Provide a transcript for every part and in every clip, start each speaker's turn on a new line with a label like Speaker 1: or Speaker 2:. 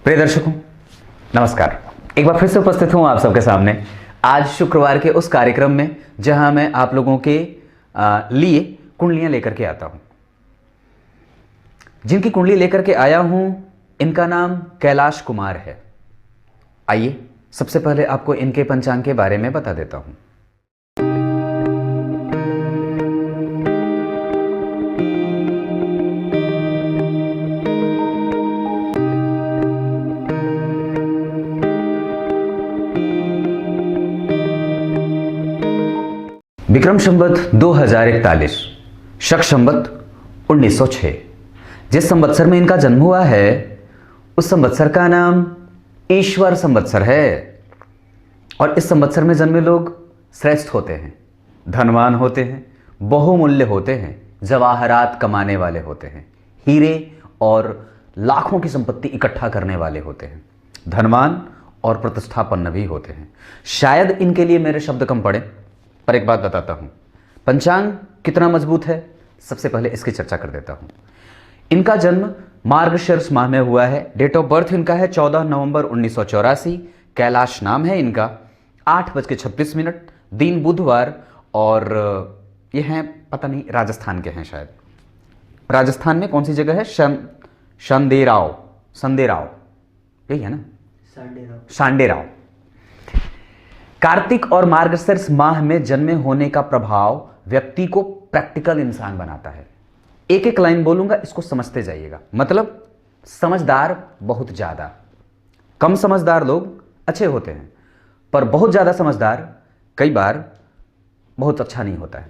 Speaker 1: प्रिय दर्शकों नमस्कार। एक बार फिर से उपस्थित हूं आप सबके सामने आज शुक्रवार के उस कार्यक्रम में जहां मैं आप लोगों के लिए कुंडलियां लेकर के आता हूं। जिनकी कुंडली लेकर के आया हूं इनका नाम कैलाश कुमार है। आइए सबसे पहले आपको इनके पंचांग के बारे में बता देता हूं। विक्रम संवत 2041, शक संवत 1906। जिस संवत्सर में इनका जन्म हुआ है उस संवत्सर का नाम ईश्वर संवत्सर है। और इस संवत्सर में जन्मे लोग श्रेष्ठ होते हैं, धनवान होते हैं, बहुमूल्य होते हैं, जवाहरात कमाने वाले होते हैं, हीरे और लाखों की संपत्ति इकट्ठा करने वाले होते हैं, धनवान और प्रतिष्ठापन्न भी होते हैं। शायद इनके लिए मेरे शब्द कम पड़े, पर एक बात बताता हूं, पंचांग कितना मजबूत है सबसे पहले इसकी चर्चा कर देता हूं। इनका जन्म मार्गशीर्ष माह में हुआ है। डेट ऑफ बर्थ इनका है 14 नवंबर 1984। कैलाश नाम है इनका। 8:36, दिन बुधवार, और ये हैं पता नहीं राजस्थान के हैं शायद। राजस्थान में कौन सी जगह है? संदेराव यही है ना? सांडेराव। कार्तिक और मार्गशीर्ष माह में जन्मे होने का प्रभाव व्यक्ति को प्रैक्टिकल इंसान बनाता है। एक एक लाइन बोलूंगा, इसको समझते जाइएगा। मतलब समझदार बहुत ज्यादा, कम समझदार लोग अच्छे होते हैं, पर बहुत ज्यादा समझदार कई बार बहुत अच्छा नहीं होता है।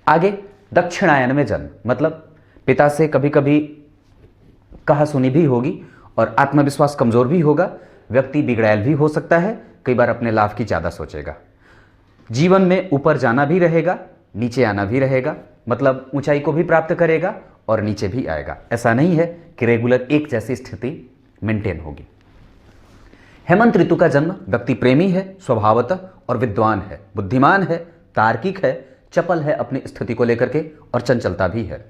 Speaker 1: आगे दक्षिणायन में जन्म, मतलब पिता से कभी कभी कहा सुनी भी होगी और आत्मविश्वास कमजोर भी होगा। व्यक्ति बिगड़ैल भी हो सकता है, कई बार अपने लाभ की ज्यादा सोचेगा। जीवन में ऊपर जाना भी रहेगा, नीचे आना भी रहेगा, मतलब ऊंचाई को भी प्राप्त करेगा और नीचे भी आएगा। ऐसा नहीं है कि रेगुलर एक जैसी स्थिति मेंटेन होगी। हेमंत ऋतु का जन्म, व्यक्ति प्रेमी है स्वभावतः और विद्वान है, बुद्धिमान है, तार्किक है, चपल है अपनी स्थिति को लेकर के और चंचलता भी है।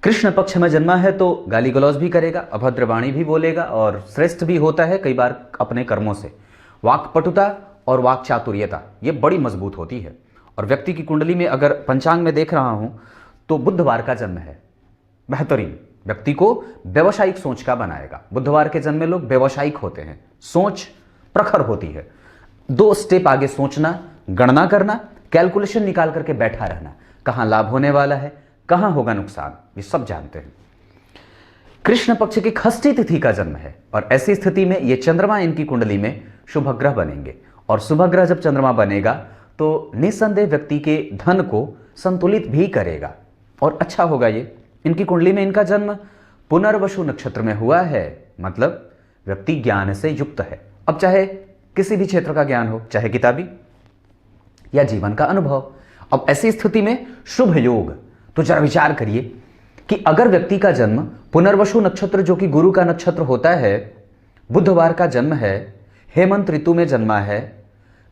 Speaker 1: कृष्ण पक्ष में जन्मा है तो गाली गलौज भी करेगा, अभद्र वाणी भी बोलेगा और श्रेष्ठ भी होता है कई बार अपने कर्मों से। वाक्पटुता और वाक चातुर्यता ये बड़ी मजबूत होती है। और व्यक्ति की कुंडली में अगर पंचांग में देख रहा हूं तो बुधवार का जन्म है। बेहतरीन, व्यक्ति को व्यवसायिक सोच का बनाएगा। बुधवार के जन्मे लोग व्यवसायिक होते हैं, सोच प्रखर होती है। 2 स्टेप आगे सोचना, गणना करना, कैलकुलेशन निकाल करके बैठा रहना, कहां लाभ होने वाला है, कहां होगा नुकसान, ये सब जानते हैं। कृष्ण पक्ष की षष्ठी तिथि का जन्म है और ऐसी स्थिति में ये चंद्रमा इनकी कुंडली में शुभ ग्रह बनेंगे। और शुभ ग्रह जब चंद्रमा बनेगा तो निस्संदेह व्यक्ति के धन को संतुलित भी करेगा और अच्छा होगा। ये इनकी कुंडली में इनका जन्म पुनर्वसु नक्षत्र में हुआ है, मतलब व्यक्ति ज्ञान से युक्त है। अब चाहे किसी भी क्षेत्र का ज्ञान हो, चाहे किताबी या जीवन का अनुभव। अब ऐसी स्थिति में शुभ योग, तो जरा विचार करिए कि अगर व्यक्ति का जन्म पुनर्वसु नक्षत्र जो कि गुरु का नक्षत्र होता है, बुधवार का जन्म है, हेमंत ऋतु में जन्मा है,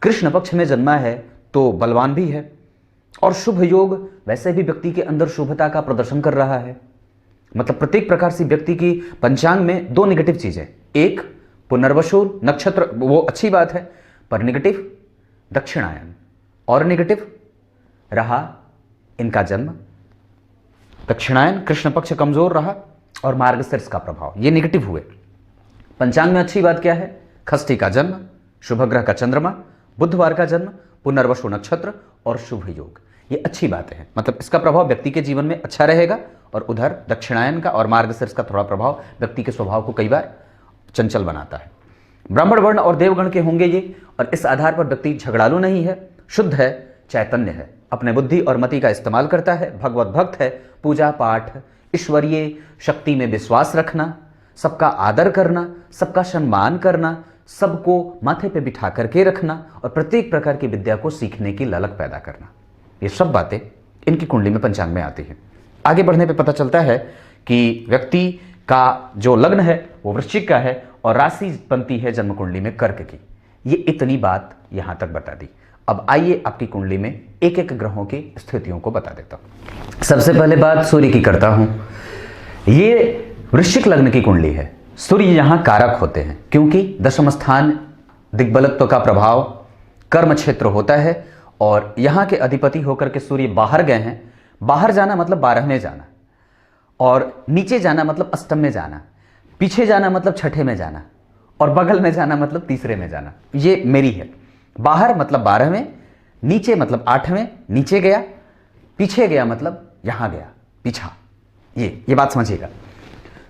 Speaker 1: कृष्ण पक्ष में जन्मा है, तो बलवान भी है। और शुभ योग वैसे भी व्यक्ति के अंदर शुभता का प्रदर्शन कर रहा है। मतलब प्रत्येक प्रकार से व्यक्ति की पंचांग में 2 नेगेटिव चीजें, एक पुनर्वसु नक्षत्र, वो अच्छी बात है, पर नेगेटिव दक्षिणायन, और नेगेटिव रहा इनका जन्म दक्षिणायन, कृष्ण पक्ष कमजोर रहा और मार्गशीर्ष का प्रभाव, ये नेगेटिव हुए। पंचांग में अच्छी बात क्या है? षष्ठी का जन्म, शुभ ग्रह का चंद्रमा, बुधवार का जन्म, पुनर्वसु नक्षत्र और शुभ योग, ये अच्छी बात है। मतलब इसका प्रभाव व्यक्ति के जीवन में अच्छा रहेगा। और उधर दक्षिणायन का और मार्गशीर्ष का थोड़ा प्रभाव व्यक्ति के स्वभाव को कई बार चंचल बनाता है। ब्राह्मण वर्ण और देवगण के होंगे ये, और इस आधार पर व्यक्ति झगड़ालू नहीं है, शुद्ध है, चैतन्य है, अपने बुद्धि और मति का इस्तेमाल करता है, भगवत भक्त है, पूजा पाठ, ईश्वरीय शक्ति में विश्वास रखना, सबका आदर करना, सबका सम्मान करना, सबको माथे पे बिठा करके रखना और प्रत्येक प्रकार की विद्या को सीखने की ललक पैदा करना, ये सब बातें इनकी कुंडली में पंचांग में आती हैं। आगे बढ़ने पे पता चलता है कि व्यक्ति का जो लग्न है वो वृश्चिक का है और राशि बनती है जन्म कुंडली में कर्क की। ये इतनी बात यहां तक बता दी। अब आइए आपकी कुंडली में एक एक ग्रहों की स्थितियों को बता देता हूं। सबसे पहले बात सूर्य की करता हूं। ये वृश्चिक लग्न की कुंडली है। सूर्य यहां कारक होते हैं क्योंकि दशम स्थान दिग्बलत्व का प्रभाव कर्म क्षेत्र होता है और यहां के अधिपति होकर के सूर्य बाहर गए हैं। बाहर जाना मतलब 12वें जाना, और नीचे जाना मतलब अष्टम में जाना, पीछे जाना मतलब छठे में जाना, और बगल में जाना मतलब तीसरे में जाना। ये मेरी है। बाहर मतलब 12वें, नीचे मतलब 8वें, नीचे गया, पीछे गया मतलब यहां गया, पीछा। ये बात समझिएगा।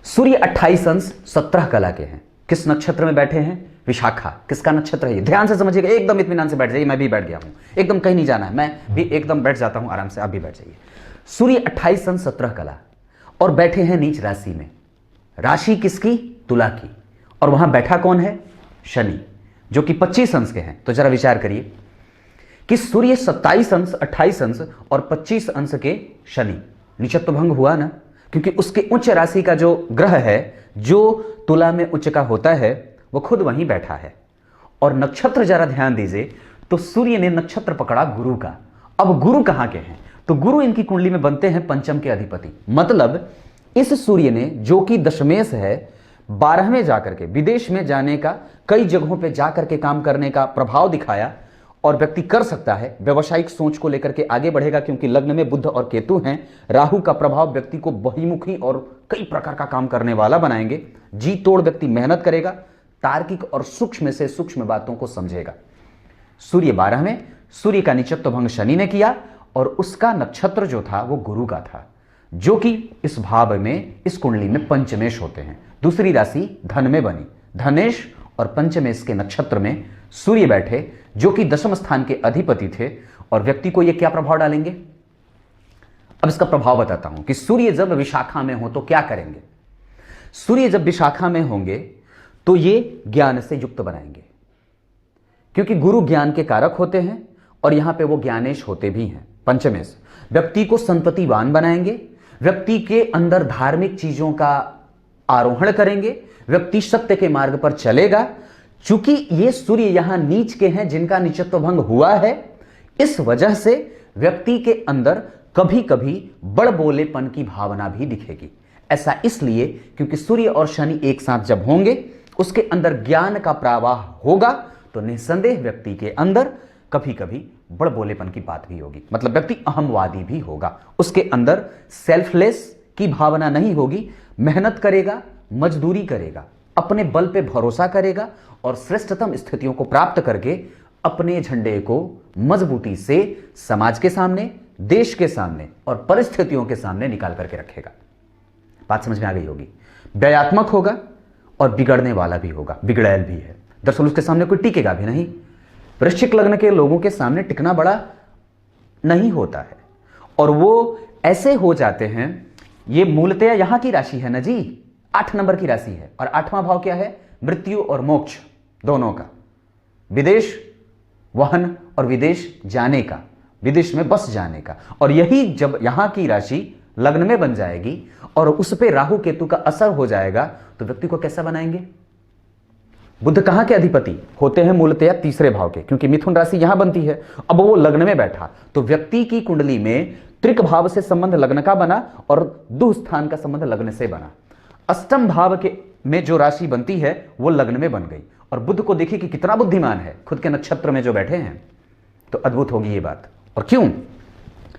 Speaker 1: सूर्य 28 अंश 17 कला के हैं। किस नक्षत्र में बैठे हैं? विशाखा। किसका नक्षत्र है? ध्यान से समझिएगा, एकदम इत्मीनान से बैठ जाइए। मैं भी बैठ गया हूं, एकदम कहीं नहीं जाना है, मैं भी एकदम बैठ जाता हूं आराम से, आप भी बैठ जाइए। सूर्य 28 अंश 17 कला और बैठे हैं नीच राशि में। राशि किसकी? तुला की। और वहां बैठा कौन है? शनि, जो कि 25 अंश के हैं। तो जरा विचार करिए कि सूर्य 27 अंश, 28 अंश और 25 अंश के शनि, नीचत्व भंग हुआ ना, क्योंकि उसके उच्च राशि का जो ग्रह है, जो तुला में उच्च का होता है, वो खुद वहीं बैठा है। और नक्षत्र जरा ध्यान दीजिए, तो सूर्य ने नक्षत्र पकड़ा गुरु का। अब गुरु कहां के हैं? तो गुरु इनकी कुंडली में बनते हैं पंचम के अधिपति। मतलब इस सूर्य ने, जो कि दशमेश है, 12वें जाकर के विदेश में जाने का, कई जगहों पे जाकर के काम करने का प्रभाव दिखाया। और व्यक्ति कर सकता है, व्यवसायिक सोच को लेकर के आगे बढ़ेगा, क्योंकि लग्न में बुध और केतु हैं। राहु का प्रभाव व्यक्ति को बहुमुखी और कई प्रकार का काम करने वाला बनाएंगे। जी तोड़ व्यक्ति मेहनत करेगा, तार्किक और सूक्ष्म से सूक्ष्म बातों को समझेगा। सूर्य 12वें, सूर्य का नीचत्व भंग शनि ने किया और उसका नक्षत्र जो था वो गुरु का था, जो कि इस भाव में, इस कुंडली में पंचमेश होते हैं। दूसरी राशि धन में बनी। धनेश और पंचमेश के नक्षत्र में सूर्य बैठे, जो कि दशम स्थान के अधिपति थे। और व्यक्ति को ये क्या प्रभाव डालेंगे? अब इसका प्रभाव बताता हूं कि सूर्य जब विशाखा में हो तो क्या करेंगे। सूर्य जब विशाखा में होंगे तो ये ज्ञान से युक्त बनाएंगे, क्योंकि गुरु ज्ञान के कारक होते हैं और यहां पे वो ज्ञानेश होते भी हैं। पंचमेश व्यक्ति को संपत्तिवान बनाएंगे, व्यक्ति के अंदर धार्मिक चीजों का आरोहण करेंगे, व्यक्ति सत्य के मार्ग पर चलेगा। चूंकि ये सूर्य यहां नीच के हैं, जिनका नीचत्व भंग हुआ है, इस वजह से व्यक्ति के अंदर कभी कभी बड़बोलेपन की भावना भी दिखेगी। ऐसा इसलिए क्योंकि सूर्य और शनि एक साथ जब होंगे, उसके अंदर ज्ञान का प्रवाह होगा, तो निस्संदेह व्यक्ति के अंदर कभी कभी बड़बोलेपन की बात भी होगी। मतलब व्यक्ति अहमवादी भी होगा, उसके अंदर सेल्फलेस की भावना नहीं होगी। मेहनत करेगा, मजदूरी करेगा, अपने बल पे भरोसा करेगा और श्रेष्ठतम स्थितियों को प्राप्त करके अपने झंडे को मजबूती से समाज के सामने, देश के सामने और परिस्थितियों के सामने निकाल करके रखेगा। बात समझ में आ गई होगी। व्ययात्मक होगा और बिगड़ने वाला भी होगा, बिगड़ैल भी है। दरअसल उसके सामने कोई टिकेगा भी नहीं। वृश्चिक लग्न के लोगों के सामने टिकना बड़ा नहीं होता है और वो ऐसे हो जाते हैं। ये मूलतः यहां की राशि है ना जी, 8 नंबर की राशि है। और 8वां भाव क्या है? मृत्यु और मोक्ष दोनों का, विदेश वहन और विदेश जाने का, विदेश में बस जाने का। और यही जब यहां की राशि लग्न में बन जाएगी और उस पे राहु केतु का असर हो जाएगा, तो व्यक्ति को कैसा बनाएंगे? बुध कहां के अधिपति होते हैं? मूलतः तीसरे भाव के, क्योंकि मिथुन राशि यहां बनती है। अब वो लग्न में बैठा तो व्यक्ति की कुंडली में त्रिक भाव से संबंध लग्न का बना और दुह स्थान का संबंध लग्न से बना। अष्टम भाव के में जो राशि बनती है वो लग्न में बन गई। और बुध को देखिए कि कितना बुद्धिमान है, खुद के नक्षत्र में जो बैठे हैं। तो अद्भुत होगी ये बात। और क्यों?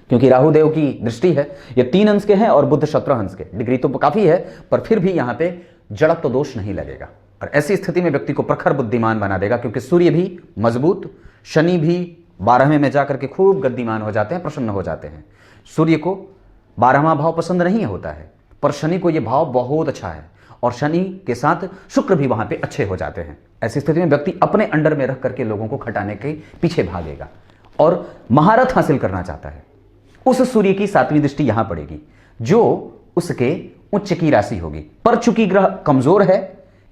Speaker 1: क्योंकि राहु देव की दृष्टि है। ये 3 अंश के हैं और बुध 17 अंश के। डिग्री तो काफी है, पर फिर भी यहां पे जड़त्व दोष नहीं लगेगा। और ऐसी स्थिति में व्यक्ति को प्रखर बुद्धिमान बना देगा, क्योंकि सूर्य भी मजबूत, शनि भी 12वें में जाकर के खूब गद्दीमान हो जाते हैं, प्रसन्न हो जाते हैं। सूर्य को 12वां भाव पसंद नहीं होता है, पर शनि को यह भाव बहुत अच्छा है और शनि के साथ शुक्र भी वहां पे अच्छे हो जाते हैं। ऐसी स्थिति में व्यक्ति अपने अंडर में रख करके लोगों को खटाने के पीछे भागेगा और महारत हासिल करना चाहता है। उस सूर्य की 7वीं दृष्टि यहां पड़ेगी, जो उसके उच्च की राशि होगी। पर चूंकि ग्रह कमजोर है,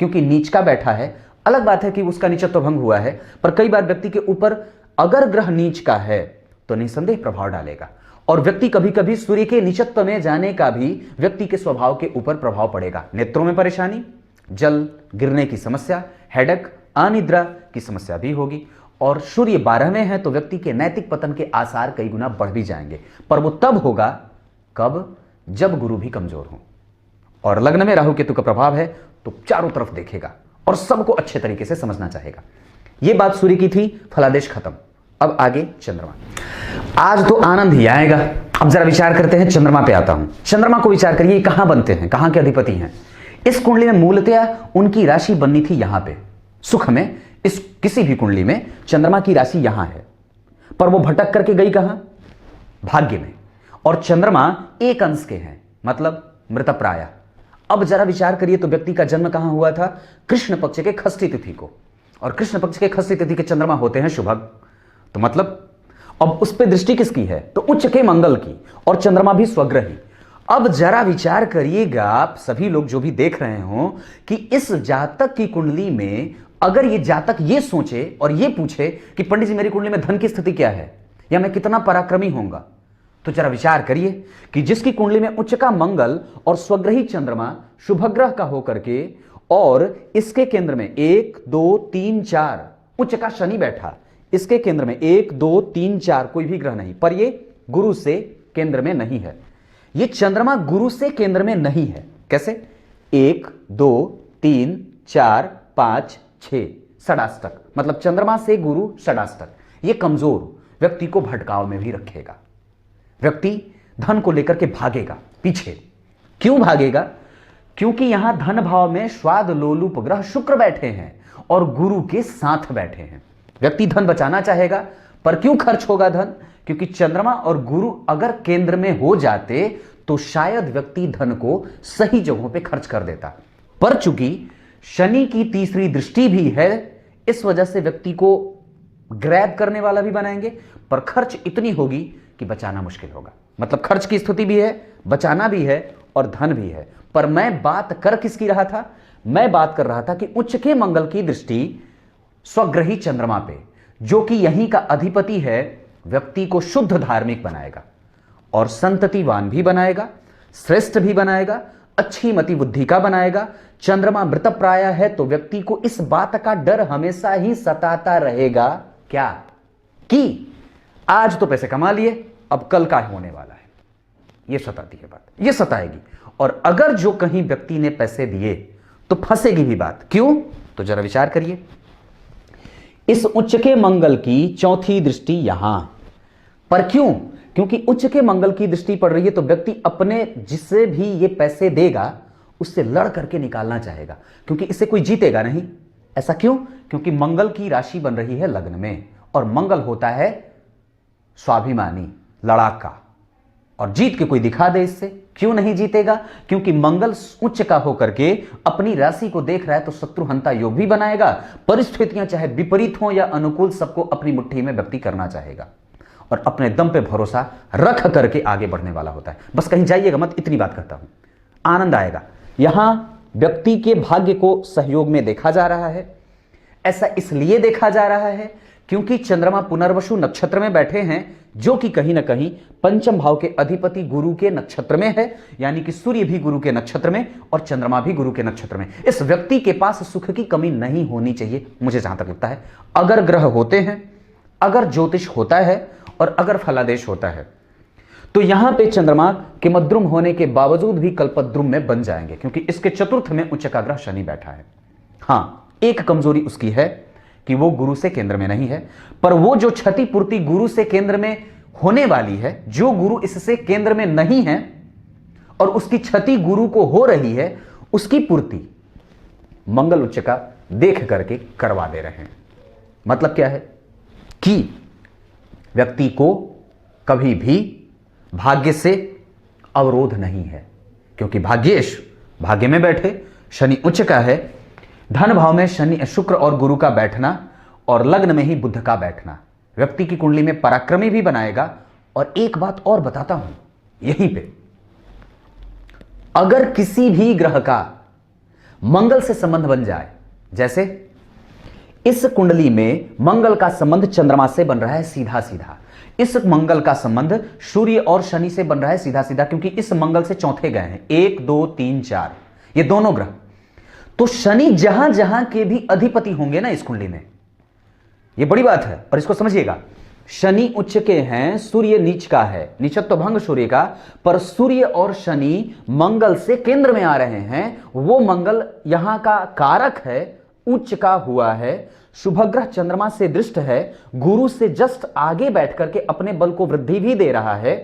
Speaker 1: क्योंकि नीच का बैठा है। अलग बात है कि उसका नीचत्व भंग हुआ है, पर कई बार व्यक्ति के ऊपर अगर ग्रह नीच का है तो निसंदेह प्रभाव डालेगा। और व्यक्ति कभी कभी सूर्य के नीचत्व में जाने का भी व्यक्ति के स्वभाव के ऊपर प्रभाव पड़ेगा। नेत्रों में परेशानी, जल गिरने की समस्या, हेडेक, अनिद्रा की समस्या भी होगी। और सूर्य 12वें है तो व्यक्ति के नैतिक पतन के आसार कई गुना बढ़ भी जाएंगे। पर वो तब होगा कब? जब गुरु भी कमजोर हो और लग्न में राहु केतु का प्रभाव है, तो चारों तरफ देखेगा और सबको अच्छे तरीके से समझना चाहेगा। यह बात सूर्य की थी, फलादेश खत्म। अब आगे चंद्रमा। आज तो आनंद ही आएगा। अब जरा विचार करते हैं, चंद्रमा पे आता हूं। चंद्रमा को विचार करिए, कहां बनते हैं, कहां के अधिपति हैं। इस कुंडली में मूलतः उनकी राशि बननी थी यहां पे सुख में। इस किसी भी कुंडली में चंद्रमा की राशि यहां है, पर वो भटक करके गई कहां? भाग्य में। और चंद्रमा एक अंश के हैं, मतलब मृतप्राय। अब जरा विचार करिए तो व्यक्ति का जन्म कहां हुआ था? कृष्ण पक्ष के षष्ठी तिथि को, और कृष्ण पक्ष के षष्ठी तिथि के चंद्रमा होते हैं शुभग। तो मतलब अब उस पर दृष्टि किसकी है? तो उच्च के मंगल की, और चंद्रमा भी स्वग्रही। अब जरा विचार करिएगा आप सभी लोग जो भी देख रहे हो कि इस जातक की कुंडली में अगर ये जातक ये सोचे और ये पूछे कि पंडित जी मेरी कुंडली में धन की स्थिति क्या है, या मैं कितना पराक्रमी होऊंगा, तो जरा विचार करिए कि जिसकी कुंडली में उच्च का मंगल और स्वग्रही चंद्रमा शुभग्रह का होकर के, और इसके केंद्र में 1 2 3 4 उच्च का शनि बैठा, इसके केंद्र में 1 2 3 4 कोई भी ग्रह नहीं, पर ये गुरु से केंद्र में नहीं है। ये चंद्रमा गुरु से केंद्र में नहीं है। कैसे? 1 2 3 4 5 6 षडाष्टक, मतलब चंद्रमा से गुरु षडाष्टक। ये कमजोर व्यक्ति को भटकाव में भी रखेगा। व्यक्ति धन को लेकर के भागेगा पीछे। क्यों भागेगा? क्योंकि यहां धन भाव में स्वाद लोलुप ग्रह शुक्र बैठे हैं और गुरु के साथ बैठे हैं। व्यक्ति धन बचाना चाहेगा, पर क्यों खर्च होगा धन? क्योंकि चंद्रमा और गुरु अगर केंद्र में हो जाते तो शायद व्यक्ति धन को सही जगहों पे खर्च कर देता, पर चूंकि शनि की तीसरी दृष्टि भी है, इस वजह से व्यक्ति को ग्रैब करने वाला भी बनाएंगे, पर खर्च इतनी होगी कि बचाना मुश्किल होगा। मतलब खर्च की स्थिति भी है, बचाना भी है और धन भी है। पर मैं बात कर किसकी रहा था? मैं बात कर रहा था कि उच्च के मंगल की दृष्टि स्वग्रही चंद्रमा पे, जो कि यहीं का अधिपति है, व्यक्ति को शुद्ध धार्मिक बनाएगा और संततिवान भी बनाएगा, श्रेष्ठ भी बनाएगा, अच्छी मति बुद्धि का बनाएगा। चंद्रमा मृतप्राय है तो व्यक्ति को इस बात का डर हमेशा ही सताता रहेगा, क्या? कि आज तो पैसे कमा लिए, अब कल का होने वाला है। यह सताती है बात, यह सताएगी। और अगर जो कहीं व्यक्ति ने पैसे दिए तो फंसेगी भी बात। क्यों? तो जरा विचार करिए। इस उच्च के मंगल की चौथी दृष्टि यहां पर। क्यों? क्योंकि उच्च के मंगल की दृष्टि पड़ रही है तो व्यक्ति अपने जिससे भी ये पैसे देगा उससे लड़ करके निकालना चाहेगा, क्योंकि इससे कोई जीतेगा नहीं। ऐसा क्यों? क्योंकि मंगल की राशि बन रही है लग्न में, और मंगल होता है स्वाभिमानी, लड़ाका, और जीत के कोई दिखा दे इससे, क्यों नहीं जीतेगा? क्योंकि मंगल उच्च का होकर के अपनी राशि को देख रहा है तो शत्रुहंता योग भी बनाएगा। परिस्थितियां चाहे विपरीत हो या अनुकूल, सबको अपनी मुट्ठी में व्यक्ति करना चाहेगा और अपने दम पे भरोसा रख करके आगे बढ़ने वाला होता है। बस कहीं जाइएगा मत, इतनी बात करता हूं, आनंद आएगा। यहां व्यक्ति के भाग्य को सहयोग में देखा जा रहा है। ऐसा इसलिए देखा जा रहा है क्योंकि चंद्रमा पुनर्वसु नक्षत्र में बैठे हैं, जो कि कहीं ना कहीं पंचम भाव के अधिपति गुरु के नक्षत्र में है, यानी कि सूर्य भी गुरु के नक्षत्र में और चंद्रमा भी गुरु के नक्षत्र में। इस व्यक्ति के पास सुख की कमी नहीं होनी चाहिए, मुझे जहां तक लगता है। अगर ग्रह होते हैं, अगर ज्योतिष होता है और अगर फलादेश होता है, तो यहां पे चंद्रमा के मद्रुम होने के बावजूद भी कल्पद्रुम में बन जाएंगे, क्योंकि इसके चतुर्थ में उच्च का ग्रह शनि बैठा है। हां, एक कमजोरी उसकी है कि वो गुरु से केंद्र में नहीं है, पर वो जो क्षतिपूर्ति गुरु से केंद्र में होने वाली है, जो गुरु इससे केंद्र में नहीं है और उसकी क्षति गुरु को हो रही है, उसकी पूर्ति मंगल उच्च का देख करके करवा दे रहे हैं। मतलब क्या है कि व्यक्ति को कभी भी भाग्य से अवरोध नहीं है, क्योंकि भाग्येश भाग्य में बैठे, शनि उच्च का है, धन भाव में शनि शुक्र और गुरु का बैठना और लग्न में ही बुध का बैठना व्यक्ति की कुंडली में पराक्रमी भी बनाएगा। और एक बात और बताता हूं यहीं पे, अगर किसी भी ग्रह का मंगल से संबंध बन जाए, जैसे इस कुंडली में मंगल का संबंध चंद्रमा से बन रहा है सीधा सीधा, इस मंगल का संबंध सूर्य और शनि से बन रहा है सीधा सीधा, क्योंकि इस मंगल से चौथे गए हैं 1 2 3 4 ये दोनों ग्रह। तो शनि जहां जहां के भी अधिपति होंगे ना इस कुंडली में, यह बड़ी बात है, और इसको समझिएगा, शनि उच्च के हैं, सूर्य नीच का है, नीचत्व भंग सूर्य का, पर सूर्य और शनि मंगल से केंद्र में आ रहे हैं। वो मंगल यहां का कारक है, उच्च का हुआ है, शुभग्रह चंद्रमा से दृष्ट है, गुरु से जस्ट आगे बैठ करके अपने बल को वृद्धि भी दे रहा है,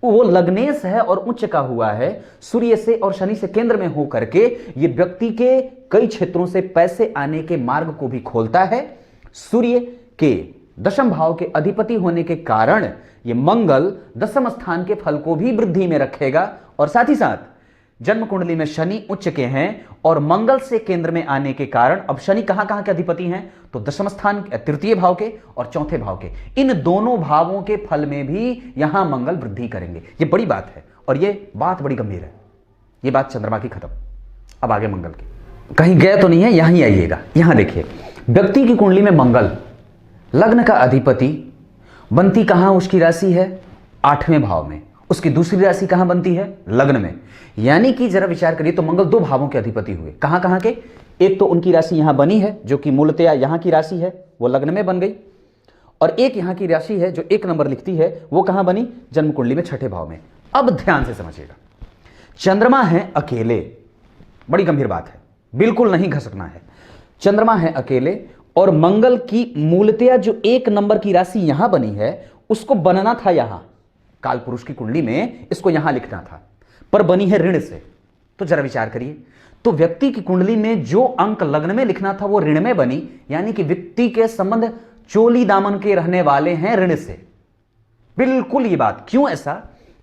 Speaker 1: वो लग्नेश है और उच्च का हुआ है। सूर्य से और शनि से केंद्र में हो करके ये व्यक्ति के कई क्षेत्रों से पैसे आने के मार्ग को भी खोलता है। सूर्य के दशम भाव के अधिपति होने के कारण ये मंगल दशम स्थान के फल को भी वृद्धि में रखेगा। और साथ ही साथ जन्म कुंडली में शनि उच्च के हैं और मंगल से केंद्र में आने के कारण, अब शनि कहां कहां के अधिपति हैं, तो दशम स्थान, तृतीय भाव के और चौथे भाव के, इन दोनों भावों के फल में भी यहां मंगल वृद्धि करेंगे। ये बड़ी बात है और ये बात बड़ी गंभीर है। ये बात चंद्रमा की खत्म, अब आगे मंगल की। कहीं गए तो नहीं है, यहां ही आइएगा। यहां देखिए, व्यक्ति की कुंडली में मंगल लग्न का अधिपति बनती कहां, उसकी राशि है 8वें भाव में, उसकी दूसरी राशि कहां बनती है, लग्न में। यानी कि जरा विचार करिए तो मंगल 2 भावों के अधिपति हुए। कहां कहां के, एक तो उनकी राशि यहां बनी है जो कि मूलतया यहां की राशि है, वो लग्न में बन गई, और एक यहां की राशि है जो 1 नंबर लिखती है, वो कहां बनी, जन्म कुंडली में 6ठे भाव में। अब ध्यान से समझिएगा, चंद्रमा है अकेले, बड़ी गंभीर बात है, बिल्कुल नहीं घसकना है। चंद्रमा है अकेले और मंगल की मूलतया जो 1 नंबर की राशि यहां बनी है, उसको बनना था यहां काल पुरुष की कुंडली में, इसको यहां लिखना था, पर बनी है ऋण से। तो जरा विचार करिए, तो व्यक्ति की कुंडली में जो अंक लग्न में लिखना था वो ऋण में बनी, यानी कि व्यक्ति के संबंध चोली दामन के रहने वाले हैं ऋण से। बिल्कुल ये बात, क्यों ऐसा,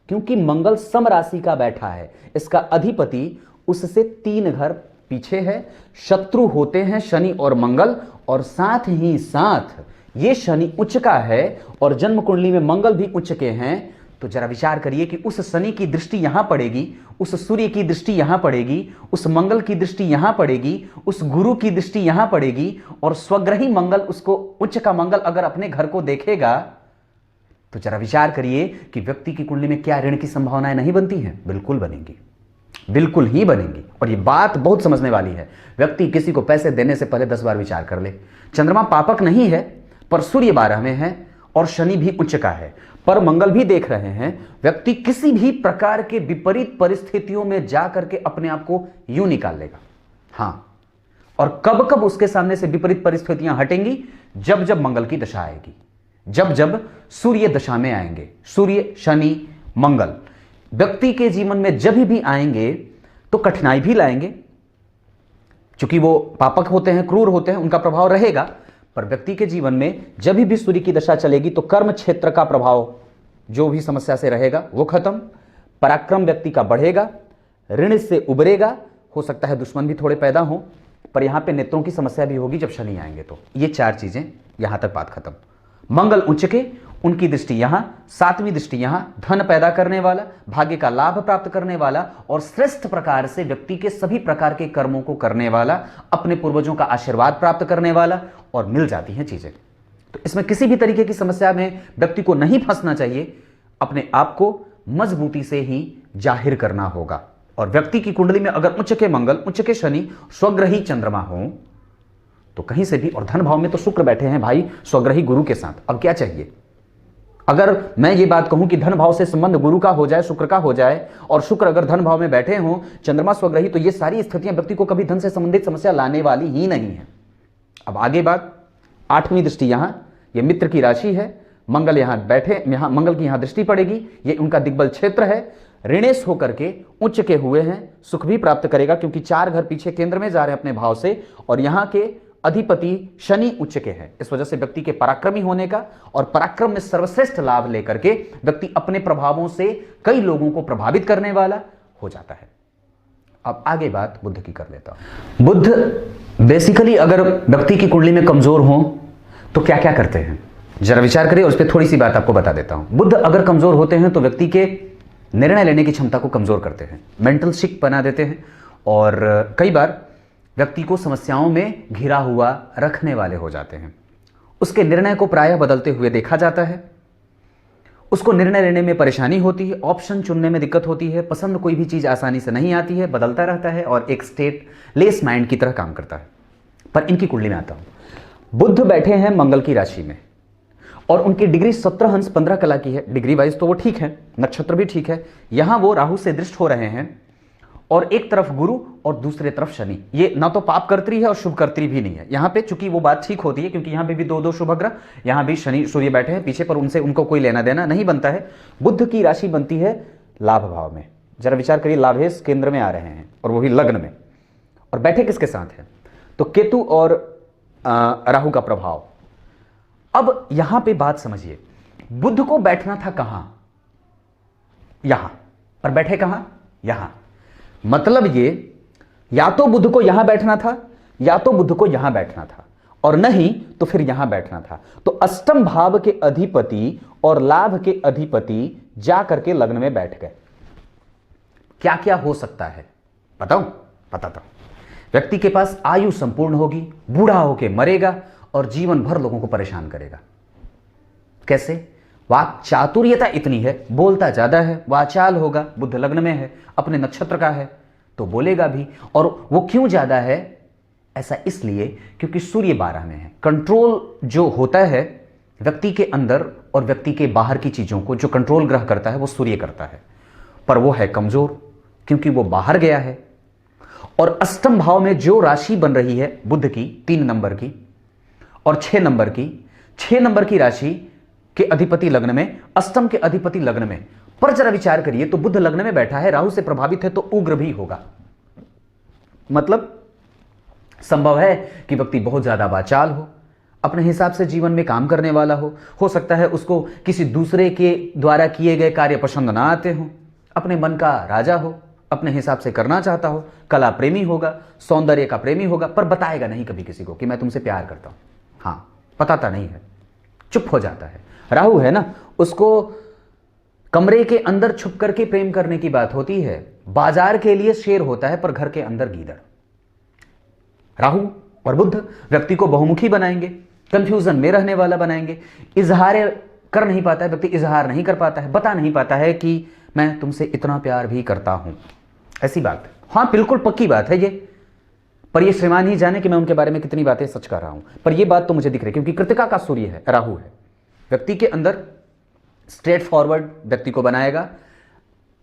Speaker 1: क्योंकि मंगल सम राशि का बैठा है, इसका अधिपति उससे 3 घर पीछे है, शत्रु होते हैं शनि और मंगल, और साथ ही साथ ये शनि उच्च का है और जन्म कुंडली में मंगल भी उच्च के हैं। तो जरा विचार करिए कि उस शनि की दृष्टि यहां पड़ेगी, उस सूर्य की दृष्टि यहां पड़ेगी, उस मंगल की दृष्टि यहां पड़ेगी, उस गुरु की दृष्टि यहां पड़ेगी, और स्वग्रही मंगल, उसको उच्च का मंगल अगर अपने घर को देखेगा, तो जरा विचार करिए कि व्यक्ति की कुंडली में क्या ऋण की संभावनाएं नहीं बनती हैं, बिल्कुल बनेंगी, बिल्कुल ही बनेंगी। और ये बात बहुत समझने वाली है। व्यक्ति किसी को पैसे देने से पहले 10 बार विचार कर ले। चंद्रमा पापक नहीं है, पर सूर्य 12 में है और शनि भी उच्च का है, पर मंगल भी देख रहे हैं। व्यक्ति किसी भी प्रकार के विपरीत परिस्थितियों में जाकर के अपने आप को यूं निकाल लेगा। हां, और कब कब उसके सामने से विपरीत परिस्थितियां हटेंगी, जब जब मंगल की दशा आएगी, जब जब सूर्य दशा में आएंगे। सूर्य, शनि, मंगल व्यक्ति के जीवन में जब भी आएंगे तो कठिनाई भी लाएंगे, क्योंकि वो पापक होते हैं, क्रूर होते हैं, उनका प्रभाव रहेगा। पर व्यक्ति के जीवन में जब भी सूर्य की दशा चलेगी तो कर्म क्षेत्र का प्रभाव जो भी समस्या से रहेगा वो खत्म, पराक्रम व्यक्ति का बढ़ेगा, ऋण से उबरेगा, हो सकता है दुश्मन भी थोड़े पैदा हो, पर यहां पे नेत्रों की समस्या भी होगी जब शनि आएंगे। तो ये 4 चीजें, यहां तक बात खत्म। मंगल उच्च के, उनकी दृष्टि यहां, 7वीं दृष्टि यहां, धन पैदा करने वाला, भाग्य का लाभ प्राप्त करने वाला और श्रेष्ठ प्रकार से व्यक्ति के सभी प्रकार के कर्मों को करने वाला, अपने पूर्वजों का आशीर्वाद प्राप्त करने वाला, और मिल जाती हैं चीजें। तो इसमें किसी भी तरीके की समस्या में व्यक्ति को नहीं फंसना चाहिए, अपने आप को मजबूती से ही जाहिर करना होगा। और व्यक्ति की कुंडली में अगर उच्च के मंगल, उच्च के शनि, स्वग्रही चंद्रमा हो तो कहीं से भी, और धन भाव में तो शुक्र बैठे हैं भाई स्वग्रही गुरु के साथ, अब क्या चाहिए। अगर मैं ये बात कहूं कि धन भाव से संबंध गुरु का हो जाए, शुक्र का हो जाए, और शुक्र अगर धन भाव में बैठे हों, चंद्रमा स्वग्रही, तो ये सारी स्थितियां व्यक्ति को कभी धन से संबंधित समस्या लाने वाली ही नहीं है। अब आगे बात, 8वीं दृष्टि यहां, ये मित्र की राशि है, मंगल यहां बैठे, यहां मंगल की यहां दृष्टि पड़ेगी, ये उनका दिग्बल क्षेत्र है, ऋणेश होकर के उच्च के हुए हैं, सुख भी प्राप्त करेगा क्योंकि 4 घर पीछे केंद्र में जा रहे हैं अपने भाव से, और यहां के अधिपति शनि उच्च के हैं। इस वजह से व्यक्ति के पराक्रमी होने का और पराक्रम में सर्वश्रेष्ठ लाभ लेकर के व्यक्ति अपने प्रभावों से कई लोगों को प्रभावित करने वाला हो जाता है। अब आगे बात बुध की कर लेता हूं। बुध बेसिकली अगर व्यक्ति की कुंडली में कमजोर हो तो क्या क्या करते हैं, जरा विचार करिए, और उस पर थोड़ी सी बात आपको बता देता हूं। बुध अगर कमजोर होते हैं तो व्यक्ति के निर्णय लेने की क्षमता को कमजोर करते हैं, मेंटल सिक बना देते हैं, और कई बार व्यक्ति को समस्याओं में घिरा हुआ रखने वाले हो जाते हैं। उसके निर्णय को प्रायः बदलते हुए देखा जाता है, उसको निर्णय लेने में परेशानी होती है, ऑप्शन चुनने में दिक्कत होती है, पसंद कोई भी चीज़ आसानी से नहीं आती है, बदलता रहता है और एक स्टेट लेस माइंड की तरह काम करता है। पर इनकी कुंडली में आता हूं, बुध बैठे हैं मंगल की राशि में और उनकी डिग्री 17 अंश 15 कला की है। डिग्री वाइज तो वो ठीक है, नक्षत्र भी ठीक है। यहां वो राहु से दृष्ट हो रहे हैं और एक तरफ गुरु और दूसरे तरफ शनि। ये ना तो पापकर्त्री है और शुभकर्त्री भी नहीं है। यहां पे चूंकि वो बात ठीक होती है क्योंकि यहां पे भी दो दो शुभ ग्रह, यहां भी शनि सूर्य बैठे हैं पीछे, पर उनसे उनको कोई लेना देना नहीं बनता है। बुध की राशि बनती है लाभ भाव में। जरा विचार करिए, लाभेश केंद्र में आ रहे हैं और वो भी लग्न में, और बैठे किसके साथ है? तो केतु और राहु का प्रभाव। अब यहां पे बात समझिए, बुध को बैठना था कहां? यहां, पर बैठे कहां? यहां। मतलब ये या तो बुध को यहां बैठना था या तो बुध को यहां बैठना था, और नहीं तो फिर यहां बैठना था। तो अष्टम भाव के अधिपति और लाभ के अधिपति जा करके लग्न में बैठ गए। क्या क्या हो सकता है बताऊं? बताता हूं। व्यक्ति के पास आयु संपूर्ण होगी, बूढ़ा होके मरेगा और जीवन भर लोगों को परेशान करेगा। कैसे? वाक चातुर्यता इतनी है, बोलता ज्यादा है, वाचाल होगा, बुध लग्न में है, अपने नक्षत्र का है तो बोलेगा भी। और वो क्यों ज्यादा है? ऐसा इसलिए क्योंकि सूर्य 12 में है। कंट्रोल जो होता है व्यक्ति के अंदर और व्यक्ति के बाहर की चीजों को, जो कंट्रोल ग्रह करता है वो सूर्य करता है, पर वो है कमजोर क्योंकि वो बाहर गया है। और अष्टम भाव में जो राशि बन रही है बुध की 3 नंबर की और 6 नंबर की, 6 नंबर की राशि के अधिपति लग्न में, अष्टम के अधिपति लग्न में। पर जरा विचार करिए, तो बुध लग्न में बैठा है, राहु से प्रभावित है, तो उग्र भी होगा। मतलब संभव है कि व्यक्ति बहुत ज्यादा वाचाल हो, अपने हिसाब से जीवन में काम करने वाला हो सकता है उसको किसी दूसरे के द्वारा किए गए कार्य पसंद ना आते हो, अपने मन का राजा हो, अपने हिसाब से करना चाहता हो, कला प्रेमी होगा, सौंदर्य का प्रेमी होगा, पर बताएगा नहीं कभी किसी को कि मैं तुमसे प्यार करता हूं। हाँ, बताता नहीं है, चुप हो जाता है। राहु है ना, उसको कमरे के अंदर छुप करके प्रेम करने की बात होती है, बाजार के लिए शेर होता है पर घर के अंदर गीदड़। राहु और बुध व्यक्ति को बहुमुखी बनाएंगे, कंफ्यूजन में रहने वाला बनाएंगे, इजहार कर नहीं पाता है व्यक्ति, इजहार नहीं कर पाता है, बता नहीं पाता है कि मैं तुमसे इतना प्यार भी करता हूं। ऐसी बात है। हाँ, बिल्कुल पक्की बात है ये, पर ये श्रीमान ही जाने कि मैं उनके बारे में कितनी बातें सच कर रहा हूं। पर ये बात तो मुझे दिख रही है क्योंकि कृतिका का सूर्य है, राहु है, व्यक्ति के अंदर स्ट्रेट फॉरवर्ड व्यक्ति को बनाएगा,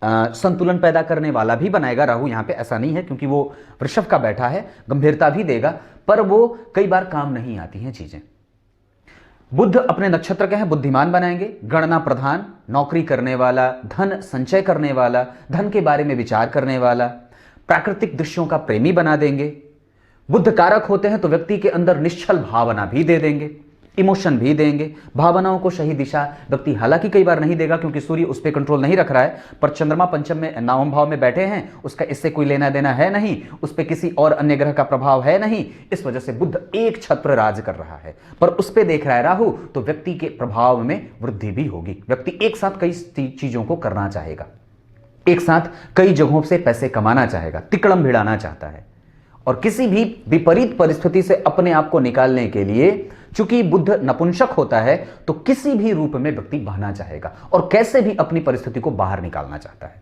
Speaker 1: संतुलन पैदा करने वाला भी बनाएगा। राहु यहां पे ऐसा नहीं है क्योंकि वो वृषभ का बैठा है, गंभीरता भी देगा, पर वो कई बार काम नहीं आती हैं चीजें। बुध अपने नक्षत्र के हैं, बुद्धिमान बनाएंगे, गणना प्रधान, नौकरी करने वाला, धन संचय करने वाला, धन के बारे में विचार करने वाला, प्राकृतिक दृश्यों का प्रेमी बना देंगे। बुध कारक होते हैं तो व्यक्ति के अंदर निश्चल भावना भी दे देंगे, इमोशन भी देंगे, भावनाओं को सही दिशा व्यक्ति हालांकि कई बार नहीं देगा क्योंकि सूर्य उस पर कंट्रोल नहीं रख रहा है, पर चंद्रमा पंचम में 9वें भाव में बैठे हैं, उसका इससे कोई लेना देना है नहीं, उस पर किसी और अन्य ग्रह का प्रभाव है नहीं, इस वजह से बुध एक छत्र राज कर रहा है। पर उस पर देख रहा है राहु, तो व्यक्ति के प्रभाव में वृद्धि भी होगी। व्यक्ति एक साथ कई चीजों को करना चाहेगा, एक साथ कई जगहों से पैसे कमाना चाहेगा, तिकड़म भिड़ाना चाहता है, और किसी भी विपरीत परिस्थिति से अपने आप को निकालने के लिए, चूंकि बुध नपुंसक होता है, तो किसी भी रूप में व्यक्ति बहना चाहेगा और कैसे भी अपनी परिस्थिति को बाहर निकालना चाहता है।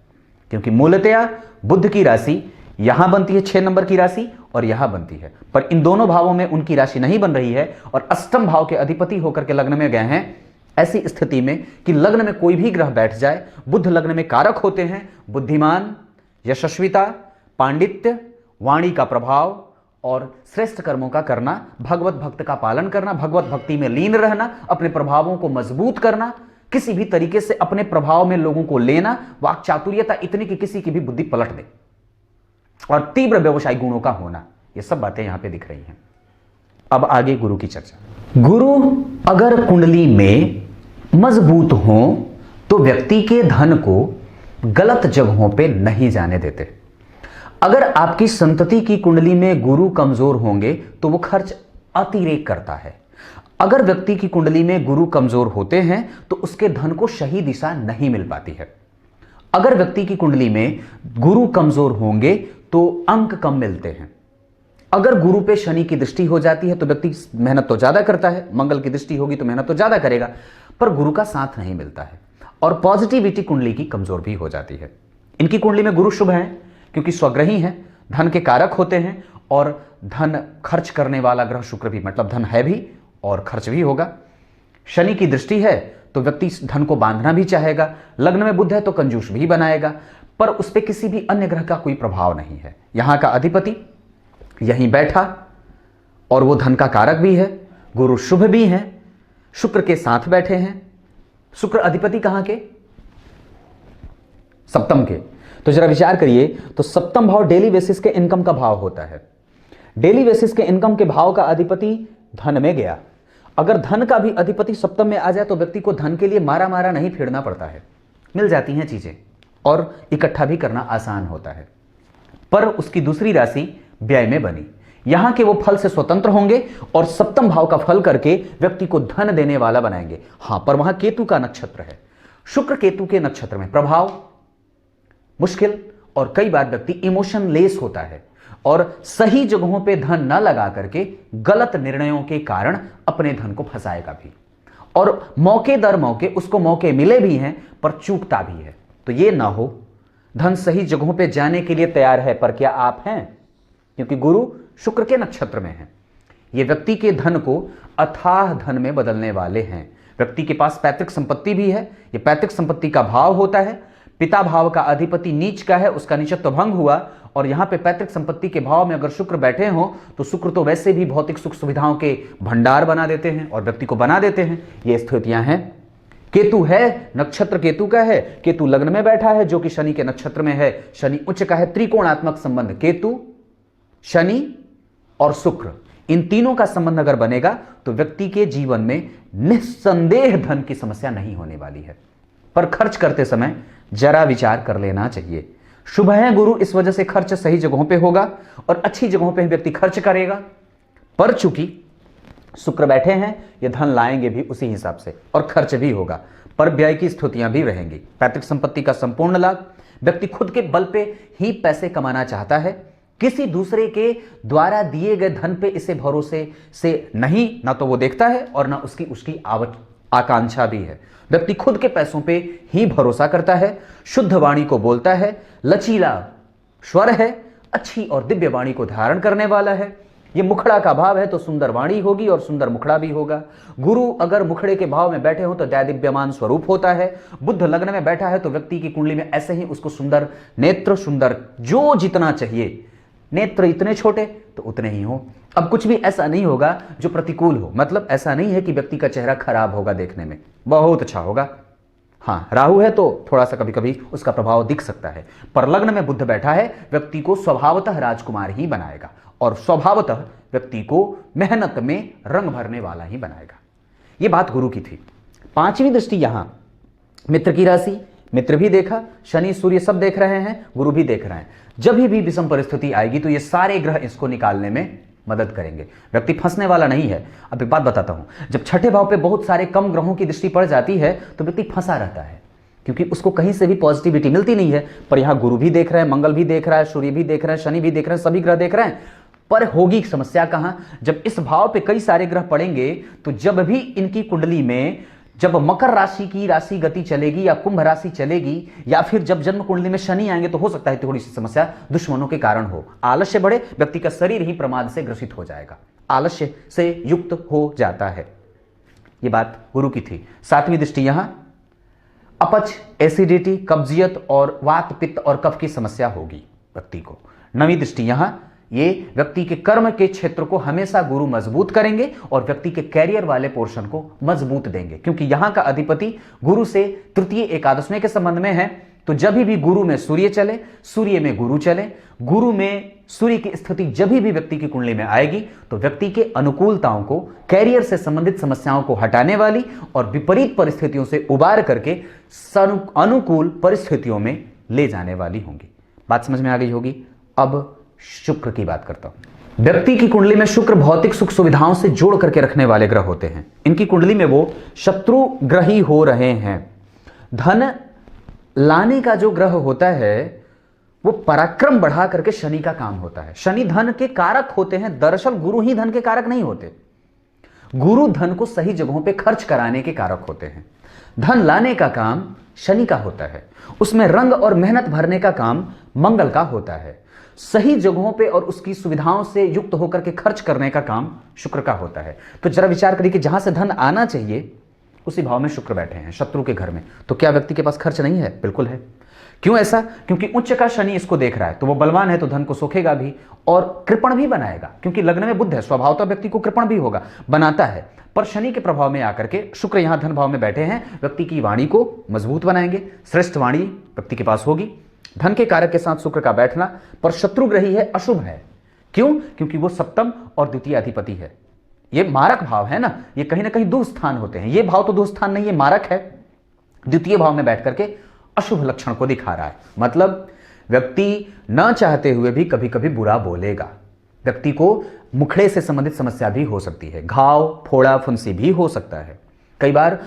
Speaker 1: क्योंकि मूलतया बुध की राशि यहां बनती है 6 नंबर की राशि और यहां बनती है, पर इन दोनों भावों में उनकी राशि नहीं बन रही है और अष्टम भाव के अधिपति होकर के लग्न में गए हैं। ऐसी स्थिति में कि लग्न में कोई भी ग्रह बैठ जाए, बुध लग्न में कारक होते हैं, बुद्धिमान, यशस्विता, पांडित्य, वाणी का प्रभाव और श्रेष्ठ कर्मों का करना, भगवत भक्त का पालन करना, भगवत भक्ति में लीन रहना, अपने प्रभावों को मजबूत करना, किसी भी तरीके से अपने प्रभाव में लोगों को लेना, वाक चातुर्यता इतनी कि किसी की भी बुद्धि पलट दे, और तीव्र व्यवसायिक गुणों का होना, ये सब बातें यहां पे दिख रही हैं। अब आगे गुरु की चर्चा। गुरु अगर कुंडली में मजबूत हो तो व्यक्ति के धन को गलत जगहों पे नहीं जाने देते। अगर आपकी संतति की कुंडली में गुरु कमजोर होंगे तो वो खर्च अतिरेक करता है। अगर व्यक्ति की कुंडली में गुरु कमजोर होते हैं तो उसके धन को सही दिशा नहीं मिल पाती है। अगर व्यक्ति की कुंडली में गुरु कमजोर होंगे तो अंक कम मिलते हैं। अगर गुरु पे शनि की दृष्टि हो जाती है तो व्यक्ति मेहनत तो ज्यादा करता है, मंगल की दृष्टि होगी तो मेहनत तो ज्यादा करेगा, पर गुरु का साथ नहीं मिलता है और पॉजिटिविटी कुंडली की कमजोर भी हो जाती है। इनकी कुंडली में गुरु शुभ है क्योंकि स्वग्रही हैं, धन के कारक होते हैं, और धन खर्च करने वाला ग्रह शुक्र भी, मतलब धन है भी और खर्च भी होगा। शनि की दृष्टि है तो व्यक्ति धन को बांधना भी चाहेगा, लग्न में बुध है तो कंजूस भी बनाएगा, पर उस पर किसी भी अन्य ग्रह का कोई प्रभाव नहीं है। यहां का अधिपति यहीं बैठा और वो धन का कारक भी है, गुरु शुभ भी हैं, शुक्र के साथ बैठे हैं। शुक्र अधिपति कहां के? सप्तम के। तो जरा विचार करिए, तो सप्तम भाव डेली बेसिस के इनकम का भाव होता है। डेली बेसिस के इनकम के भाव का अधिपति धन में गया। अगर धन का भी अधिपति सप्तम में आ जाए तो व्यक्ति को धन के लिए मारा मारा नहीं फेरना पड़ता है, मिल जाती हैं चीजें और इकट्ठा भी करना आसान होता है। पर उसकी दूसरी राशि व्यय में बनी, यहां के वो फल से स्वतंत्र होंगे और सप्तम भाव का फल करके व्यक्ति को धन देने वाला बनाएंगे। हां, पर वहां केतु का नक्षत्र है। शुक्र केतु के नक्षत्र में प्रभाव मुश्किल और कई बार व्यक्ति इमोशनलेस होता है और सही जगहों पे धन न लगा करके गलत निर्णयों के कारण अपने धन को फंसाएगा भी, और मौके दर मौके उसको मौके मिले भी हैं पर चूकता भी है। तो ये ना हो, धन सही जगहों पे जाने के लिए तैयार है, पर क्या आप हैं? क्योंकि गुरु शुक्र के नक्षत्र में है, ये व्यक्ति के धन को अथाह धन में बदलने वाले हैं। व्यक्ति के पास पैतृक संपत्ति भी है, ये पैतृक संपत्ति का भाव होता है। पिता भाव का अधिपति नीच का है, उसका नीचत्व भंग हुआ, और यहां पे पैतृक संपत्ति के भाव में अगर शुक्र बैठे हो तो शुक्र तो वैसे भी भौतिक सुख सुविधाओं के भंडार बना देते हैं और व्यक्ति को बना देते हैं। ये स्थितियां हैं। केतु है, नक्षत्र केतु का है, केतु लग्न में बैठा है जो कि शनि के नक्षत्र में है। शनि उच्च का है, त्रिकोणात्मक संबंध केतु, शनि और शुक्र, इन तीनों का संबंध अगर बनेगा तो व्यक्ति के जीवन में निस्संदेह धन की समस्या नहीं होने वाली है। पर खर्च करते समय जरा विचार कर लेना चाहिए। शुभ है गुरु, इस वजह से खर्च सही जगहों पे होगा और अच्छी जगहों पे व्यक्ति खर्च करेगा। पर चूंकि शुक्र बैठे हैं, ये धन लाएंगे भी उसी हिसाब से और खर्च भी होगा, पर व्यय की स्थितियां भी रहेंगी। पैतृक संपत्ति का संपूर्ण लाभ, व्यक्ति खुद के बल पे ही पैसे कमाना चाहता है, किसी दूसरे के द्वारा दिए गए धन पे इसे भरोसे से नहीं, ना तो वो देखता है और ना उसकी उसकी आकांक्षा भी है। व्यक्ति खुद के पैसों पे ही भरोसा करता है, शुद्ध वाणी को बोलता है, लचीला स्वर है, अच्छी और दिव्य वाणी को धारण करने वाला है। ये मुखड़ा का भाव है तो सुंदर वाणी होगी और सुंदर मुखड़ा भी होगा। गुरु अगर मुखड़े के भाव में बैठे हो तो दैदिव्यमान स्वरूप होता है। बुध लग्न में बैठा है तो व्यक्ति की कुंडली में ऐसे ही उसको सुंदर नेत्र, सुंदर जो जितना चाहिए, नेत्र इतने छोटे तो उतने ही हो। अब कुछ भी ऐसा नहीं होगा जो प्रतिकूल हो, मतलब ऐसा नहीं है कि व्यक्ति का चेहरा खराब होगा, देखने में बहुत अच्छा होगा। हाँ, राहु है तो थोड़ा सा कभी कभी उसका प्रभाव दिख सकता है, पर लग्न में बुध बैठा है, व्यक्ति को स्वभावतः राजकुमार ही बनाएगा और स्वभावतः व्यक्ति को मेहनत में रंग भरने वाला ही बनाएगा। यह बात गुरु की थी। पांचवी दृष्टि यहां मित्र की राशि, मित्र भी देखा, शनि सूर्य सब देख रहे हैं, गुरु भी देख रहे हैं। जब भी विषम परिस्थिति आएगी तो ये सारे ग्रह इसको निकालने में मदद करेंगे, व्यक्ति फंसने वाला नहीं है। अब एक बात बताता हूं, जब छठे भाव पे बहुत सारे कम ग्रहों की दृष्टि पड़ जाती है तो व्यक्ति फंसा रहता है, क्योंकि उसको कहीं से भी पॉजिटिविटी मिलती नहीं है। पर यहां गुरु भी देख रहे हैं, मंगल भी देख रहा है, सूर्य भी देख रहे हैं, शनि भी देख रहे हैं, सभी ग्रह देख रहे हैं, पर होगी समस्या कहां? जब इस भाव पे कई सारे ग्रह पड़ेंगे तो जब भी इनकी कुंडली में जब मकर राशि की राशि गति चलेगी या कुंभ राशि चलेगी या फिर जब जन्म कुंडली में शनि आएंगे तो हो सकता है थोड़ी सी समस्या दुश्मनों के कारण हो, आलस्य बढ़े, व्यक्ति का शरीर ही प्रमाद से ग्रसित हो जाएगा, आलस्य से युक्त हो जाता है। यह बात गुरु की थी। सातवीं दृष्टि यहां अपच, एसिडिटी, कब्जियत और वात, पित्त और कफ की समस्या होगी व्यक्ति को। नवीं दृष्टि यहां ये व्यक्ति के कर्म के क्षेत्र को हमेशा गुरु मजबूत करेंगे और व्यक्ति के कैरियर वाले पोर्शन को मजबूत देंगे, क्योंकि यहां का अधिपति गुरु से तृतीय एकादशवें के संबंध में है। तो जब भी गुरु में सूर्य चले, सूर्य में गुरु चले, गुरु में सूर्य की स्थिति जब भी व्यक्ति की कुंडली में आएगी तो व्यक्ति के अनुकूलताओं को, कैरियर से संबंधित समस्याओं को हटाने वाली और विपरीत परिस्थितियों से उबार करके अनुकूल परिस्थितियों में ले जाने वाली होंगी। बात समझ में आ गई होगी। अब शुक्र की बात करता हूं। व्यक्ति की कुंडली में शुक्र भौतिक सुख सुविधाओं से जोड़ करके रखने वाले ग्रह होते हैं। इनकी कुंडली में वो शत्रु ग्रही हो रहे हैं। धन लाने का जो ग्रह होता है वो पराक्रम बढ़ा करके शनि का काम होता है। शनि धन के कारक होते हैं, दरअसल गुरु ही धन के कारक नहीं होते। गुरु धन को सही जगहों पे खर्च कराने के कारक होते हैं। धन लाने का काम शनि का होता है, उसमें रंग और मेहनत भरने का काम मंगल का होता है। सही जगहों पे और उसकी सुविधाओं से युक्त होकर के खर्च करने का काम शुक्र का होता है। तो जरा विचार करिए कि जहां से धन आना चाहिए उसी भाव में शुक्र बैठे हैं शत्रु के घर में, तो क्या व्यक्ति के पास खर्च नहीं है? बिल्कुल है। क्यों ऐसा? क्योंकि उच्च का शनि इसको देख रहा है, तो वो बलवान है तो धन को सोखेगा भी और कृपण भी बनाएगा, क्योंकि लग्न में बुध है, स्वभावतः व्यक्ति को कृपण भी होगा, बनाता है। पर शनि के प्रभाव में आकर के शुक्र यहां धन भाव में बैठे हैं, व्यक्ति की वाणी को मजबूत बनाएंगे, श्रेष्ठ वाणी व्यक्ति के पास होगी। धन के कारक के साथ शुक्र का बैठना, पर शत्रु ग्रही है, अशुभ है। क्यों? क्योंकि वो सप्तम और द्वितीय अधिपति है। ये मारक भाव है ना, ये कहीं ना कहीं दुस्थान होते हैं। ये भाव तो दुस्थान नहीं, ये मारक है। द्वितीय भाव में बैठ करके अशुभ लक्षण को दिखा रहा है, मतलब व्यक्ति न चाहते हुए भी कभी कभी बुरा बोलेगा। व्यक्ति को मुखड़े से संबंधित समस्या भी हो सकती है, घाव फोड़ा फुंसी भी हो सकता है। कई बार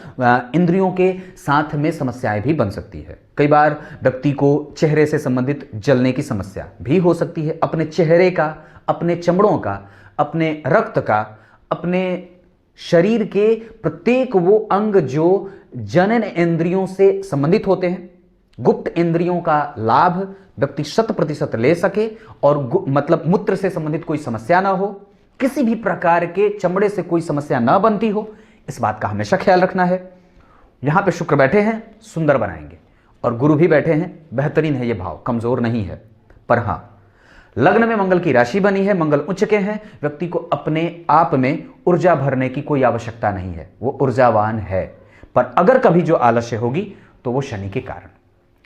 Speaker 1: इंद्रियों के साथ में समस्याएं भी बन सकती है। कई बार व्यक्ति को चेहरे से संबंधित जलने की समस्या भी हो सकती है। अपने चेहरे का, अपने चमड़ों का, अपने रक्त का, अपने शरीर के प्रत्येक वो अंग जो जनन इंद्रियों से संबंधित होते हैं, गुप्त इंद्रियों का लाभ व्यक्ति 100% ले सके और मतलब मूत्र से संबंधित कोई समस्या ना हो, किसी भी प्रकार के चमड़े से कोई समस्या ना बनती हो, इस बात का हमेशा ख्याल रखना है। यहां पे शुक्र बैठे हैं, सुंदर बनाएंगे, और गुरु भी बैठे हैं, बेहतरीन है, ये भाव कमजोर नहीं है। पर हां, लग्न में मंगल की राशि बनी है, मंगल उच्च के हैं, व्यक्ति को अपने आप में ऊर्जा भरने की कोई आवश्यकता नहीं है, वो ऊर्जावान है। पर अगर कभी जो आलस्य होगी तो वो शनि के कारण,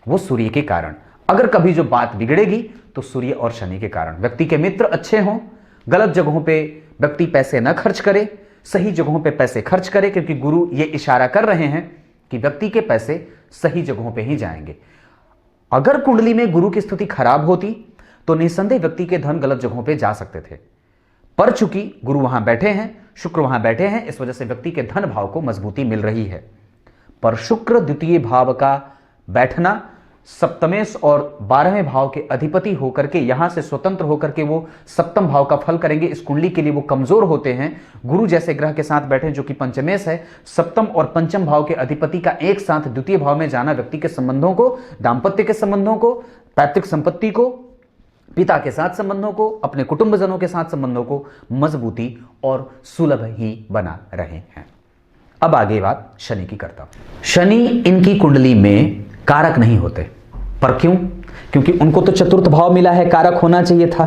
Speaker 1: वो सूर्य के कारण। अगर कभी जो बात बिगड़ेगी तो सूर्य और शनि के कारण। व्यक्ति के मित्र अच्छे हों, गलत जगहों पे व्यक्ति पैसे न खर्च करे, सही जगहों पे पैसे खर्च करे, क्योंकि गुरु ये इशारा कर रहे हैं कि व्यक्ति के पैसे सही जगहों पे ही जाएंगे। अगर कुंडली में गुरु की स्थिति खराब होती तो निसंदेह व्यक्ति के धन गलत जगहों पे जा सकते थे। पर चूंकि गुरु वहां बैठे हैं, शुक्र वहां बैठे हैं, इस वजह से व्यक्ति के धन भाव को मजबूती मिल रही है। पर शुक्र द्वितीय भाव का बैठना, सप्तमेश और 12वें भाव के अधिपति होकर के यहां से स्वतंत्र होकर के वो सप्तम भाव का फल करेंगे। इस कुंडली के लिए वो कमजोर होते हैं। गुरु जैसे ग्रह के साथ बैठे जो कि पंचमेश है, सप्तम और पंचम भाव के अधिपति का एक साथ द्वितीय भाव में जाना व्यक्ति के संबंधों को, दाम्पत्य के संबंधों को, पैतृक संपत्ति को, पिता के साथ संबंधों को, अपने कुटुंबजनों के साथ संबंधों को मजबूती और सुलभ ही बना रहे हैं। अब आगे बात शनि की करता हूं। शनि इनकी कुंडली में कारक नहीं होते। पर क्यों? क्योंकि उनको तो चतुर्थ भाव मिला है, कारक होना चाहिए था,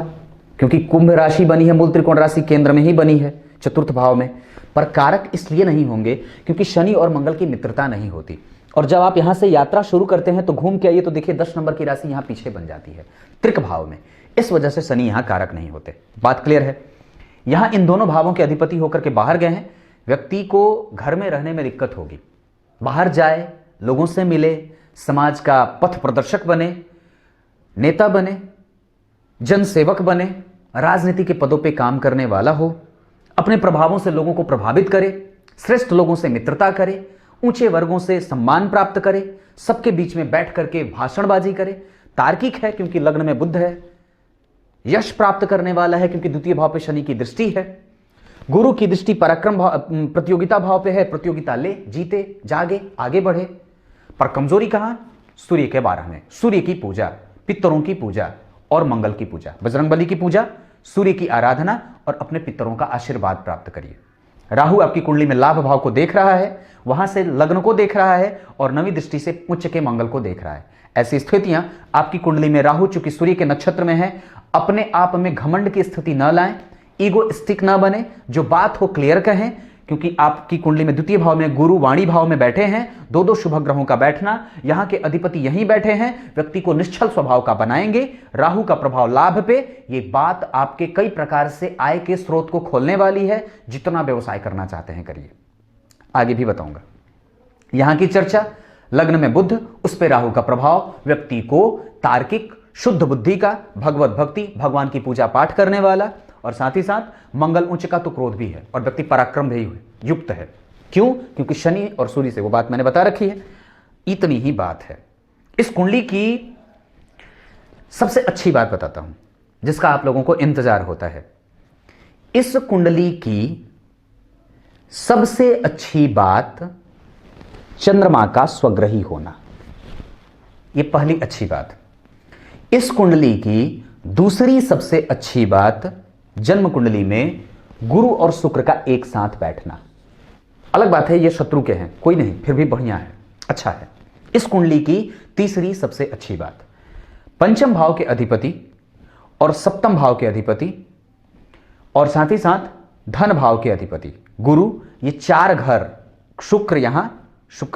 Speaker 1: क्योंकि कुंभ राशि बनी है, मूल त्रिकोण राशि केंद्र में ही बनी है, चतुर्थ भाव में। पर कारक इसलिए नहीं होंगे क्योंकि शनि और मंगल की मित्रता नहीं होती। और जब आप यहां से यात्रा शुरू करते हैं तो घूम के आइए तो देखिए 10 नंबर की राशि यहां पीछे बन जाती है, त्रिक भाव में। इस वजह से शनि यहां कारक नहीं होते। बात क्लियर है? यहां इन दोनों भावों के अधिपति होकर के बाहर गए हैं, व्यक्ति को घर में रहने में दिक्कत होगी। बाहर जाए, लोगों से मिले, समाज का पथ प्रदर्शक बने, नेता बने, जनसेवक बने, राजनीति के पदों पे काम करने वाला हो, अपने प्रभावों से लोगों को प्रभावित करे, श्रेष्ठ लोगों से मित्रता करे, ऊंचे वर्गों से सम्मान प्राप्त करे, सबके बीच में बैठ करके भाषणबाजी करे। तार्किक है क्योंकि लग्न में बुध है, यश प्राप्त करने वाला है क्योंकि द्वितीय भाव पे शनि की दृष्टि है, गुरु की दृष्टि पराक्रम भाव, प्रतियोगिता भाव पे है, प्रतियोगिता ले, जीते, जागे, आगे बढ़े। पर कमजोरी कहां? सूर्य के 12 में। सूर्य की पूजा, पितरों की पूजा और मंगल की पूजा, बजरंगबली की पूजा, सूर्य की आराधना और अपने पितरों का आशीर्वाद प्राप्त करिए। राहु आपकी कुंडली में लाभ भाव को देख रहा है, वहां से लग्न को देख रहा है और नवी दृष्टि से उच्च के मंगल को देख रहा है। ऐसी स्थितियां आपकी कुंडली में राहु चूंकि सूर्य के नक्षत्र में है, अपने आप में घमंड की स्थिति न लाएं, ईगोइस्टिक ना बने, जो बात हो क्लियर कहें, क्योंकि आपकी कुंडली में द्वितीय भाव में गुरु वाणी भाव में बैठे हैं। दो शुभ ग्रहों का बैठना, यहां के अधिपति यहीं बैठे हैं, व्यक्ति को निश्चल स्वभाव का बनाएंगे। राहु का प्रभाव लाभ पे, ये बात आपके कई प्रकार से आय के स्रोत को खोलने वाली है। जितना व्यवसाय करना चाहते हैं करिए, आगे भी बताऊंगा। यहां की चर्चा, लग्न में बुध, उस पर राहु का प्रभाव, व्यक्ति को तार्किक, शुद्ध बुद्धि का, भगवत भक्ति, भगवान की पूजा पाठ करने वाला, और साथ ही साथ मंगल उच्च का तो क्रोध भी है और व्यक्ति पराक्रम भी युक्त है। क्यों? क्योंकि शनि और सूर्य से, वो बात मैंने बता रखी है। इतनी ही बात है। इस कुंडली की सबसे अच्छी बात बताता हूं जिसका आप लोगों को इंतजार होता है। इस कुंडली की सबसे अच्छी बात चंद्रमा का स्वग्रही होना, यह पहली अच्छी बात। इस कुंडली की दूसरी सबसे अच्छी बात, जन्म कुंडली में गुरु और शुक्र का एक साथ बैठना। अलग बात है ये शत्रु के हैं, कोई नहीं, फिर भी बढ़िया है, अच्छा है। इस कुंडली की तीसरी सबसे अच्छी बात, पंचम भाव के अधिपति और सप्तम भाव के अधिपति और साथ ही साथ धन भाव के अधिपति गुरु, ये 4 घर, शुक्र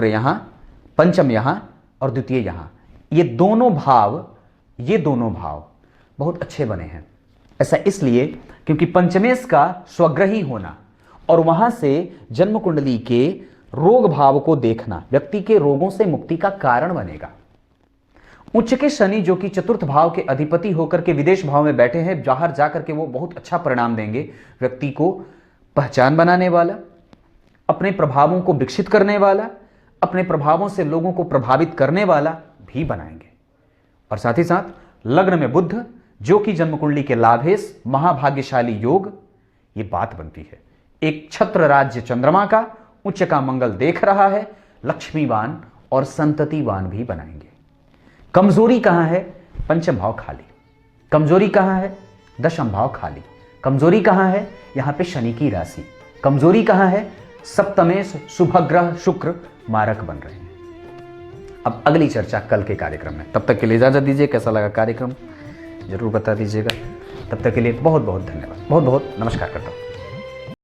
Speaker 1: यहां, पंचम यहां और द्वितीय यहां, ये दोनों भाव बहुत अच्छे बने हैं। ऐसा इसलिए क्योंकि पंचमेश का स्वग्रही होना और वहां से जन्म कुंडली के रोग भाव को देखना व्यक्ति के रोगों से मुक्ति का कारण बनेगा। उच्च के शनि जो कि चतुर्थ भाव के अधिपति होकर के विदेश भाव में बैठे हैं, बाहर जाकर के वो बहुत अच्छा परिणाम देंगे, व्यक्ति को पहचान बनाने वाला, अपने प्रभावों को विकसित करने वाला, अपने प्रभावों से लोगों को प्रभावित करने वाला भी बनाएंगे। और साथ ही साथ लग्न में बुध जो कि जन्म कुंडली के लाभेश महाभाग्यशाली योग, ये बात बनती है। एक छत्र राज्य चंद्रमा का, उच्च का मंगल देख रहा है, लक्ष्मीवान और संततिवान भी बनाएंगे। कमजोरी कहां है? पंचम भाव खाली। कमजोरी कहां है? दशम भाव खाली। कमजोरी कहां है? यहां पे शनि की राशि। कमजोरी कहां है? सप्तमेश शुभग्रह शुक्र मारक बन रहे हैं। अब अगली चर्चा कल के कार्यक्रम में, तब तक के लिए इजाजत दीजिए। कैसा लगा कार्यक्रम जरूर बता दीजिएगा। तब तक के लिए बहुत बहुत धन्यवाद, बहुत बहुत नमस्कार करता हूं।